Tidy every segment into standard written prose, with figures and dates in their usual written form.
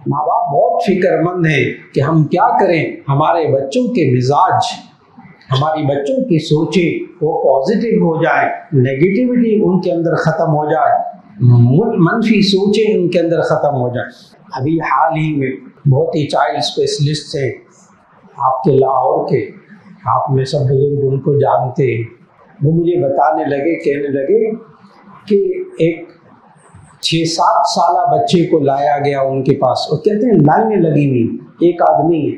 माँ बाप बहुत फिक्रमंद है कि हम क्या करें, हमारे बच्चों के मिजाज, हमारी बच्चों की सोचें वो पॉजिटिव हो जाए, नेगेटिविटी उनके अंदर ख़त्म हो जाए, मनफी सोचें उनके अंदर ख़त्म हो जाए। अभी हाल ही में बहुत ही चाइल्ड स्पेशलिस्ट हैं आपके लाहौर के, आप में सब बुजुर्ग उनको जानते हैं, वो मुझे बताने लगे, कहने लगे कि एक 6-7 साला बच्चे को लाया गया उनके पास, और कहते हैं लाइनें लगी हुई, एक आदमी है,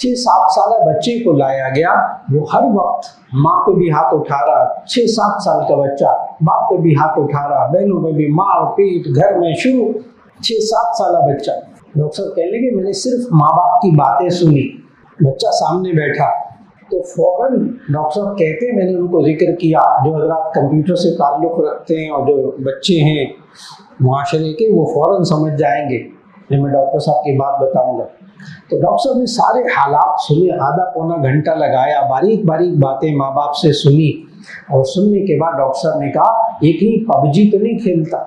6-7 साला बच्चे को लाया गया, वो हर वक्त माँ पे भी हाथ उठा रहा, 6-7 साल का बच्चा बाप पे भी हाथ उठा रहा, बहनों पे भी मार पीट घर में शुरू, 6-7 साला बच्चा। डॉक्टर साहब कहने लगे मैंने सिर्फ माँ बाप की बातें सुनी, बच्चा सामने बैठा तो फौरन डॉक्टर साहब कहते हैं मैंने उनको जिक्र किया, जो हजरात कंप्यूटर से ताल्लुक़ रखते हैं और जो बच्चे हैं मुआशरे के, वो फ़ौरन समझ जाएंगे जब मैं डॉक्टर साहब की बात बताऊंगा। तो डॉक्टर साहब ने सारे हालात सुने, आधा पौना घंटा लगाया, बारीक बारीक बातें माँ बाप से सुनी, और सुनने के बाद डॉक्टर साहब ने कहा एक ही पबजी तो नहीं खेलता,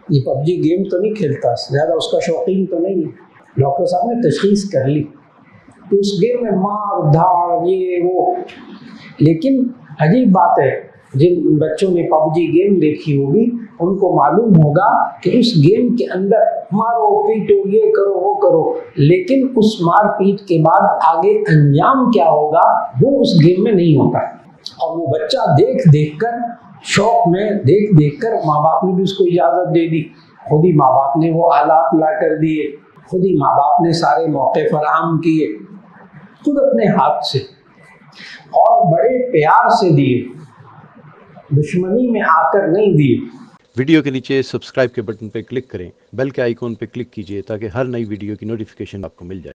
ये पबजी गेम तो नहीं खेलता, ज़्यादा उसका शौकीन तो नहीं है। डॉक्टर साहब ने तशख़ीस कर ली कि उस गेम में मार धाड़ ये वो, लेकिन अजीब बात है जिन बच्चों ने पबजी गेम देखी होगी उनको मालूम होगा कि उस गेम के अंदर मारो पीटो ये करो वो करो, लेकिन उस मार पीट के बाद आगे अंजाम क्या होगा वो उस गेम में नहीं होता। और वो बच्चा देख देख कर, शौक में देख देख कर, माँ बाप ने भी उसको इजाज़त दे दी, खुद ही माँ बाप ने वो आलात ला कर दिए, खुद ही माँ बाप ने सारे मौके फराहम किए, खुद अपने हाथ से, और बड़े प्यार से दिए, दुश्मनी में आकर नहीं दिए। वीडियो के नीचे सब्सक्राइब के बटन पर क्लिक करें, बेल के आइकॉन पर क्लिक कीजिए ताकि हर नई वीडियो की नोटिफिकेशन आपको मिल जाए।